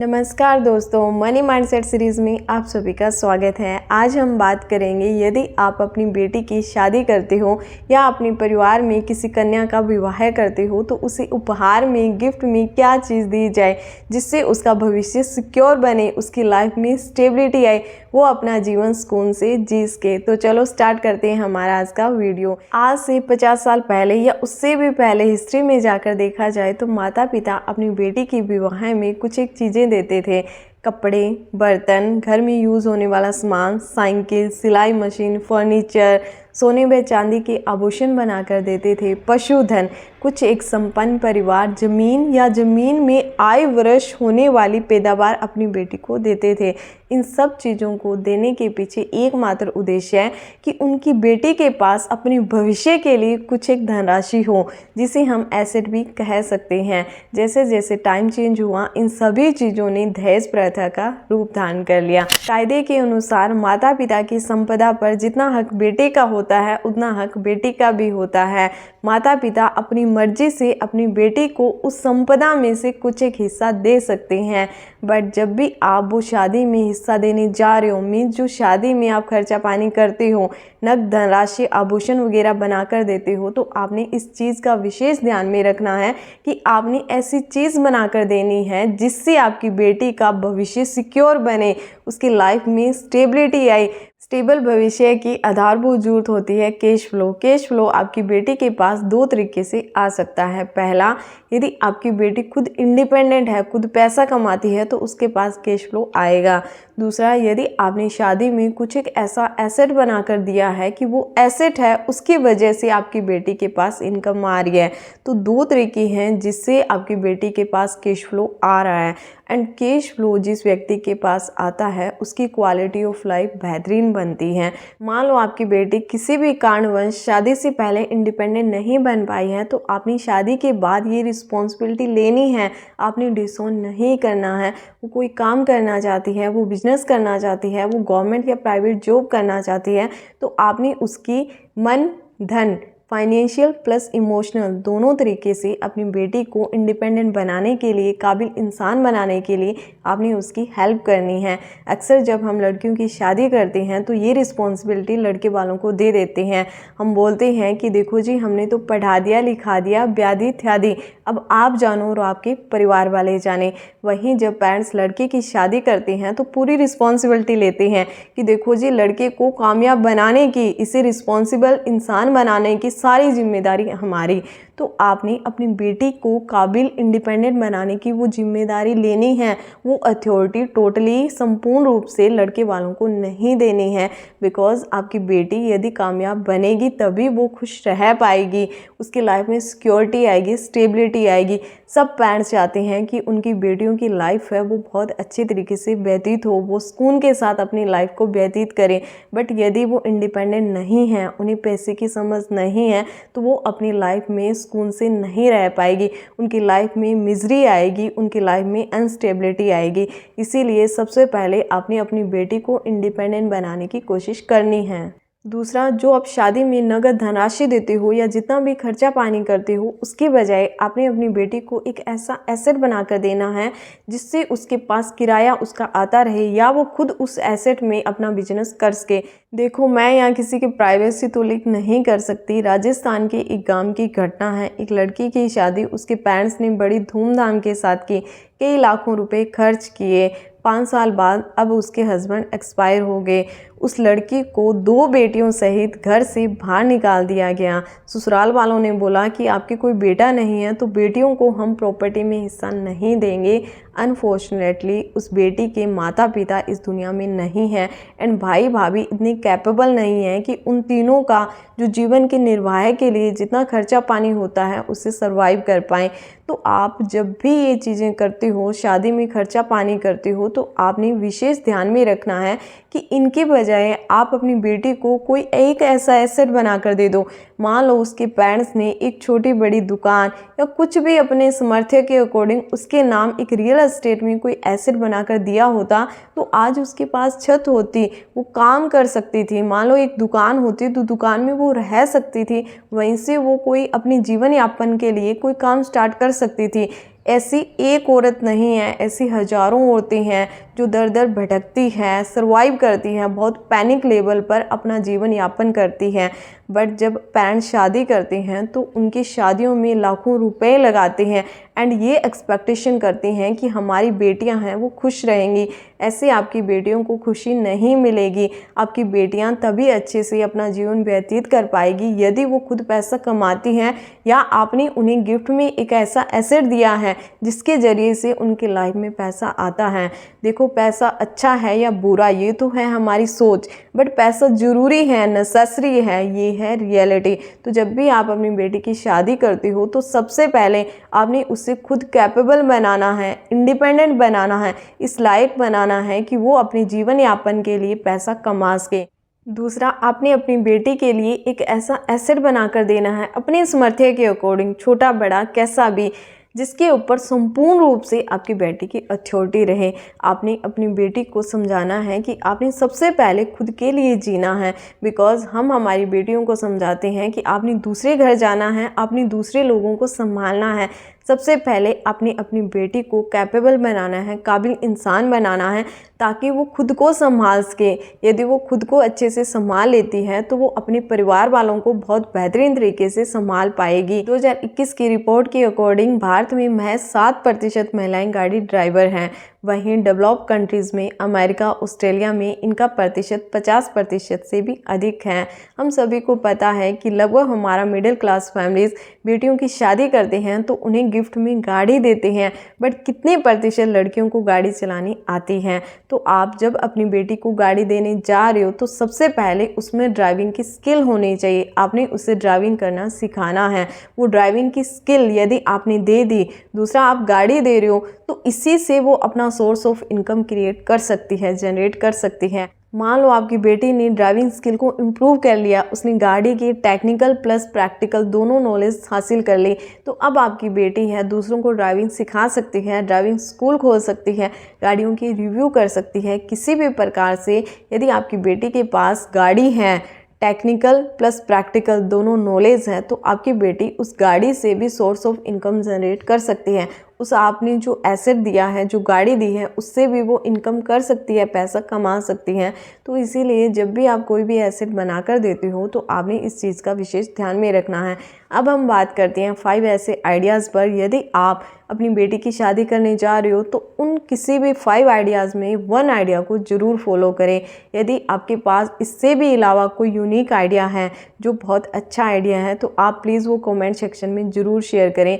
नमस्कार दोस्तों, money mindset series में आप सभी का स्वागत है। आज हम बात करेंगे यदि आप अपनी बेटी की शादी करते हो या अपने परिवार में किसी कन्या का विवाह करते हो तो उसे उपहार में, गिफ्ट में क्या चीज़ दी जाए जिससे उसका भविष्य सिक्योर बने, उसकी लाइफ में स्टेबिलिटी आए, वो अपना जीवन सुकून से जी सके। तो चलो स्टार्ट करते हैं हमारा आज का वीडियो। आज से 50 साल पहले या उससे भी पहले हिस्ट्री में जाकर देखा जाए तो माता पिता अपनी बेटी की विवाह में कुछ एक चीज़ें देते थे। कपड़े, बर्तन, घर में यूज़ होने वाला सामान, साइकिल, सिलाई मशीन, फर्नीचर, सोने व चांदी के आभूषण बनाकर देते थे। पशुधन, कुछ एक संपन्न परिवार ज़मीन या ज़मीन में आय वर्ष होने वाली पैदावार अपनी बेटी को देते थे। इन सब चीज़ों को देने के पीछे एकमात्र उद्देश्य है कि उनकी बेटी के पास अपने भविष्य के लिए कुछ एक धनराशि हो, जिसे हम एसेट भी कह सकते हैं। जैसे जैसे टाइम चेंज हुआ, इन सभी चीज़ों ने दहेज प्रथा का रूप धारण कर लिया। कायदे के अनुसार माता पिता की संपदा पर जितना हक बेटे का होता है उतना हक बेटी का भी होता है। माता पिता अपनी मर्जी से अपनी बेटी को उस संपदा में से कुछ एक हिस्सा दे सकते हैं, बट जब भी आप वो शादी में हिस्सा देने जा रहे हो, मीन्स जो शादी में आप खर्चा पानी करते हो, नकद धनराशि, आभूषण वगैरह बनाकर देते हो, तो आपने इस चीज़ का विशेष ध्यान में रखना है कि आपने ऐसी चीज़ बनाकर देनी है जिससे आपकी बेटी का भविष्य सिक्योर बने, उसकी लाइफ में स्टेबिलिटी आए। स्टेबल भविष्य की आधारभूत जरूरत होती है कैश फ्लो। कैश फ्लो आपकी बेटी के पास दो तरीके से आ सकता है। पहला, यदि आपकी बेटी खुद इंडिपेंडेंट है, खुद पैसा कमाती है, तो उसके पास कैश फ्लो आएगा। दूसरा, यदि आपने शादी में कुछ एक ऐसा एसेट बनाकर दिया है कि वो एसेट है, उसकी वजह से आपकी बेटी के पास इनकम आ रही है, तो दो तरीके हैं जिससे आपकी बेटी के पास कैश फ्लो आ रहा है। एंड कैश फ्लो जिस व्यक्ति के पास आता है उसकी क्वालिटी ऑफ लाइफ बेहतरीन बनती है। मान लो आपकी बेटी किसी भी कारणवश शादी से पहले इंडिपेंडेंट नहीं बन पाई है, तो आपने शादी के बाद ये रिस्पॉन्सिबिलिटी लेनी है। आपने डिसोन नहीं करना है। वो कोई काम करना चाहती है, वो बिजनेस करना चाहती है, वो गवर्नमेंट या प्राइवेट जॉब करना चाहती है, तो आपने उसकी मन, धन, फाइनेंशियल प्लस इमोशनल दोनों तरीके से अपनी बेटी को इंडिपेंडेंट बनाने के लिए, काबिल इंसान बनाने के लिए आपने उसकी हेल्प करनी है। अक्सर जब हम लड़कियों की शादी करते हैं तो ये रिस्पॉन्सिबिलिटी लड़के वालों को दे देते हैं। हम बोलते हैं कि देखो जी, हमने तो पढ़ा दिया, लिखा दिया, ब्याह दी, थ्या दी, अब आप जानो और आपके परिवार वाले जाने। वहीं जब पेरेंट्स लड़के की शादी करते हैं तो पूरी रिस्पॉन्सिबिलिटी लेते हैं कि देखो जी, लड़के को कामयाब बनाने की, इसे रिस्पॉन्सिबल इंसान बनाने की सारी जिम्मेदारी हमारी। तो आपने अपनी बेटी को काबिल इंडिपेंडेंट बनाने की वो जिम्मेदारी लेनी है। वो अथॉरिटी टोटली संपूर्ण रूप से लड़के वालों को नहीं देनी है, बिकॉज आपकी बेटी यदि कामयाब बनेगी तभी वो खुश रह पाएगी, उसकी लाइफ में सिक्योरिटी आएगी, स्टेबिलिटी आएगी। सब पेरेंट्स चाहते हैं कि उनकी बेटियों की लाइफ है वो बहुत अच्छे तरीके से व्यतीत हो, वो सुकून के साथ अपनी लाइफ को व्यतीत करें। बट यदि वो इंडिपेंडेंट नहीं है, उन्हें पैसे की समझ नहीं है, तो वो अपनी लाइफ में सुकून से नहीं रह पाएगी, उनकी लाइफ में मिजरी आएगी, उनकी लाइफ में अनस्टेबिलिटी आएगी। इसीलिए सबसे पहले आपने अपनी बेटी को इंडिपेंडेंट बनाने की कोशिश करनी है। दूसरा, जो आप शादी में नगद धनराशि देते हो या जितना भी खर्चा पानी करते हो, उसके बजाय आपने अपनी बेटी को एक ऐसा एसेट बनाकर देना है जिससे उसके पास किराया उसका आता रहे या वो खुद उस एसेट में अपना बिजनेस कर सके। देखो, मैं यहाँ किसी की प्राइवेसी तो लीक नहीं कर सकती। राजस्थान के एक गांव की घटना है। एक लड़की की शादी उसके पेरेंट्स ने बड़ी धूमधाम के साथ की, कई लाखों रुपए खर्च किए। 5 साल बाद अब उसके हस्बैंड एक्सपायर हो गए। उस लड़की को 2 बेटियों सहित घर से बाहर निकाल दिया गया। ससुराल वालों ने बोला कि आपके कोई बेटा नहीं है तो बेटियों को हम प्रॉपर्टी में हिस्सा नहीं देंगे। अनफॉर्चुनेटली उस बेटी के माता पिता इस दुनिया में नहीं हैं एंड भाई भाभी इतने कैपेबल नहीं हैं कि उन तीनों का जो जीवन के निर्वाह के लिए जितना खर्चा पानी होता है उससे सर्वाइव कर पाएँ। तो आप जब भी ये चीज़ें करते हो, शादी में खर्चा पानी करते हो, तो आपने विशेष ध्यान में रखना है कि इनके बजाय आप अपनी बेटी को कोई एक ऐसा एसेट बना कर दे दो। मान लो उसके पेरेंट्स ने एक छोटी बड़ी दुकान या कुछ भी अपने सामर्थ्य के अकॉर्डिंग उसके नाम एक रियल एस्टेट में कोई एसेट बनाकर दिया होता, तो आज उसके पास छत होती, वो काम कर सकती थी। मान लो एक दुकान होती तो दुकान में वो रह सकती थी, वहीं से वो कोई अपने जीवन यापन के लिए कोई काम स्टार्ट कर सकती थी। ऐसी एक औरत नहीं है, ऐसी हज़ारों औरतें हैं जो दर दर भटकती हैं, सर्वाइव करती हैं, बहुत पैनिक लेवल पर अपना जीवन यापन करती हैं। बट जब पेरेंट्स शादी करते हैं तो उनकी शादियों में लाखों रुपए लगाते हैं एंड ये एक्सपेक्टेशन करते हैं कि हमारी बेटियां हैं वो खुश रहेंगी। ऐसे आपकी बेटियों को खुशी नहीं मिलेगी। आपकी बेटियां तभी अच्छे से अपना जीवन व्यतीत कर पाएगी यदि वो खुद पैसा कमाती हैं या आपने उन्हें गिफ्ट में एक ऐसा एसेट दिया है जिसके ज़रिए से उनके लाइफ में पैसा आता है। देखो, पैसा अच्छा है या बुरा ये तो है हमारी सोच, बट पैसा ज़रूरी है, नेसेसरी है, ये है रियलिटी। तो जब भी आप अपनी बेटी की शादी करते हो तो सबसे पहले आपने उसे खुद कैपेबल बनाना है, इंडिपेंडेंट बनाना है, इस लायक बनाना है कि वो अपने जीवन यापन के लिए पैसा कमा सके। दूसरा, आपने अपनी बेटी के लिए एक ऐसा एसेट बनाकर देना है अपने सामर्थ्य के अकॉर्डिंग, छोटा बड़ा कैसा भी, जिसके ऊपर संपूर्ण रूप से आपकी बेटी की अथॉरिटी रहे। आपने अपनी बेटी को समझाना है कि आपने सबसे पहले खुद के लिए जीना है। बिकॉज़ हम हमारी बेटियों को समझाते हैं कि आपने दूसरे घर जाना है, आपने दूसरे लोगों को संभालना है। सबसे पहले आपने अपनी बेटी को कैपेबल बनाना है, काबिल इंसान बनाना है, ताकि वो खुद को संभाल सके। यदि वो खुद को अच्छे से संभाल लेती है तो वो अपने परिवार वालों को बहुत बेहतरीन तरीके से संभाल पाएगी। 2021 की रिपोर्ट के अकॉर्डिंग भारत में महज 7% महिलाएं गाड़ी ड्राइवर हैं। वहीं डेवलप कंट्रीज़ में, अमेरिका, ऑस्ट्रेलिया में इनका प्रतिशत 50% से भी अधिक है। हम सभी को पता है कि लगभग हमारा मिडिल क्लास फैमिलीज़ बेटियों की शादी करते हैं तो उन्हें गिफ्ट में गाड़ी देते हैं, बट कितने प्रतिशत लड़कियों को गाड़ी चलानी आती है? तो आप जब अपनी बेटी को गाड़ी देने जा रहे हो तो सबसे पहले उसमें ड्राइविंग की स्किल होनी चाहिए। आपने उसे ड्राइविंग करना सिखाना है। वो ड्राइविंग की स्किल यदि आपने दे दी, दूसरा आप गाड़ी दे रहे हो, तो इसी से वो अपना सोर्स ऑफ इनकम क्रिएट कर सकती है, जनरेट कर सकती है। मान लो आपकी बेटी ने ड्राइविंग स्किल को इम्प्रूव कर लिया, उसने गाड़ी की टेक्निकल प्लस प्रैक्टिकल दोनों नॉलेज हासिल कर ली, तो अब आपकी बेटी है दूसरों को ड्राइविंग सिखा सकती है, ड्राइविंग स्कूल खोल सकती है, गाड़ियों की रिव्यू कर सकती है। किसी भी प्रकार से यदि आपकी बेटी के पास गाड़ी है, टेक्निकल प्लस प्रैक्टिकल दोनों नॉलेज है, तो आपकी बेटी उस गाड़ी से भी सोर्स ऑफ इनकम जनरेट कर सकती है। उस आपने जो एसेट दिया है, जो गाड़ी दी है, उससे भी वो इनकम कर सकती है, पैसा कमा सकती है। तो इसीलिए जब भी आप कोई भी एसेट बनाकर देते हो तो आपने इस चीज़ का विशेष ध्यान में रखना है। अब हम बात करते हैं 5 ऐसे आइडियाज़ पर। यदि आप अपनी बेटी की शादी करने जा रहे हो तो उन किसी भी 5 आइडियाज़ में 1 आइडिया को ज़रूर फॉलो करें। यदि आपके पास इससे भी अलावा कोई यूनिक आइडिया है जो बहुत अच्छा आइडिया है तो आप प्लीज़ वो कमेंट सेक्शन में ज़रूर शेयर करें।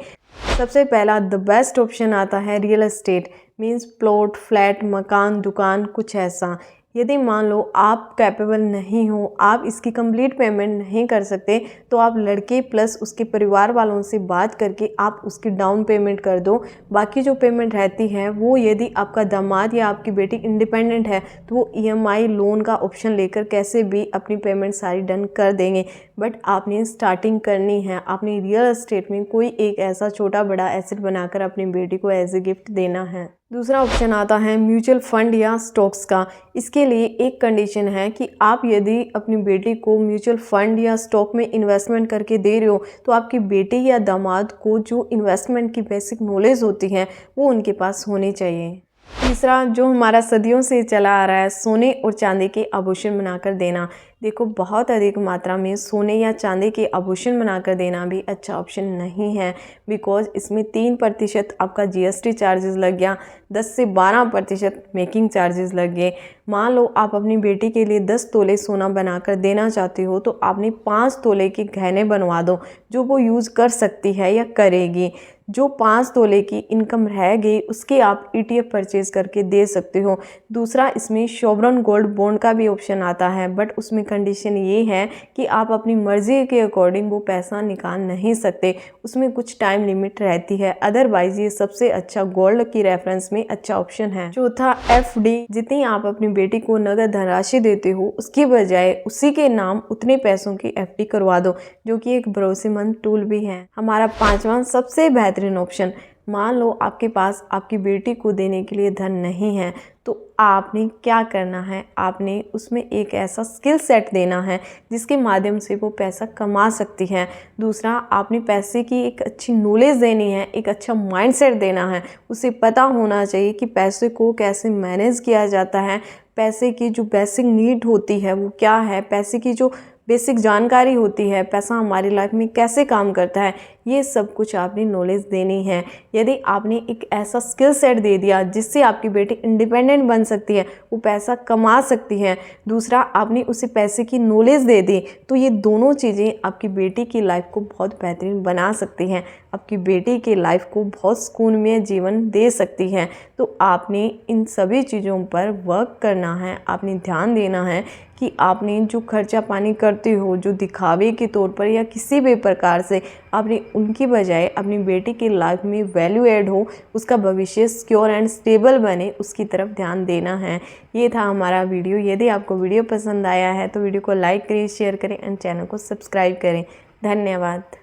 सबसे पहला द बेस्ट ऑप्शन आता है real estate, means plot, flat, मकान, दुकान, कुछ ऐसा। यदि मान लो आप कैपेबल नहीं हो, आप इसकी कंप्लीट पेमेंट नहीं कर सकते, तो आप लड़के प्लस उसके परिवार वालों से बात करके आप उसकी डाउन पेमेंट कर दो। बाकी जो पेमेंट रहती है वो यदि आपका दामाद या आपकी बेटी इंडिपेंडेंट है तो वो EMI लोन का ऑप्शन लेकर कैसे भी अपनी पेमेंट सारी डन कर देंगे। बट आपने स्टार्टिंग करनी है, आपने रियल एस्टेट में कोई एक ऐसा छोटा बड़ा एसेट बनाकर अपनी बेटी को एज ए गिफ्ट देना है। दूसरा ऑप्शन आता है म्यूचुअल फंड या स्टॉक्स का। इसके लिए एक कंडीशन है कि आप यदि अपनी बेटी को म्यूचुअल फंड या स्टॉक में इन्वेस्टमेंट करके दे रहे हो तो आपकी बेटी या दामाद को जो इन्वेस्टमेंट की बेसिक नॉलेज होती है वो उनके पास होनी चाहिए। तीसरा, जो हमारा सदियों से चला आ रहा है, सोने और चांदी के आभूषण बनाकर देना। देखो, बहुत अधिक मात्रा में सोने या चांदी के आभूषण बनाकर देना भी अच्छा ऑप्शन नहीं है, बिकॉज इसमें 3% आपका GST चार्जेस लग गया, 10 से 12% मेकिंग चार्जेस लग गए। मान लो आप अपनी बेटी के लिए 10 तोले सोना बनाकर देना चाहते हो तो आपने 5 तोले के गहने बनवा दो जो वो यूज़ कर सकती है या करेगी। जो 5 तोले की इनकम रह गई उसके आप ETF परचेज करके दे सकते हो। दूसरा, इसमें सोवरन गोल्ड बॉन्ड का भी ऑप्शन आता है, बट उसमें कंडीशन ये है कि आप अपनी मर्जी के अकॉर्डिंग वो पैसा निकाल नहीं सकते, उसमें कुछ टाइम लिमिट रहती है। अदरवाइज ये सबसे अच्छा गोल्ड की रेफरेंस में अच्छा ऑप्शन है। चौथा, FD। जितनी आप अपनी बेटी को नगद धनराशि देते हो उसकी बजाय उसी के नाम उतने पैसों की FD करवा दो, जो कि एक भरोसेमंद टूल भी है। हमारा 5वां सबसे बेहतरीन ऑप्शन, मान लो आपके पास आपकी बेटी को देने के लिए धन नहीं है, तो आपने क्या करना है, आपने उसमें एक ऐसा स्किल सेट देना है जिसके माध्यम से वो पैसा कमा सकती है। दूसरा, आपने पैसे की एक अच्छी नॉलेज देनी है, एक अच्छा माइंडसेट देना है। उसे पता होना चाहिए कि पैसे को कैसे मैनेज किया जाता है, पैसे की जो बेसिक नीड होती है वो क्या है, पैसे की जो बेसिक जानकारी होती है, पैसा हमारी लाइफ में कैसे काम करता है, ये सब कुछ आपने नॉलेज देनी है। यदि आपने एक ऐसा स्किल सेट दे दिया जिससे आपकी बेटी इंडिपेंडेंट बन सकती है, वो पैसा कमा सकती है, दूसरा आपने उसे पैसे की नॉलेज दे दी, तो ये दोनों चीज़ें आपकी बेटी की लाइफ को बहुत बेहतरीन बना सकती हैं, आपकी बेटी की लाइफ को बहुत सुकूनमय जीवन दे सकती हैं। तो आपने इन सभी चीज़ों पर वर्क करना है, आपने ध्यान देना है कि आपने जो खर्चा पानी करते हो, जो दिखावे के तौर पर या किसी भी प्रकार से, आपने उनकी बजाय अपनी बेटी की लाइफ में वैल्यू ऐड हो, उसका भविष्य सिक्योर एंड स्टेबल बने, उसकी तरफ ध्यान देना है। ये था हमारा वीडियो। यदि आपको वीडियो पसंद आया है तो वीडियो को लाइक करें, शेयर करें एंड चैनल को सब्सक्राइब करें। धन्यवाद।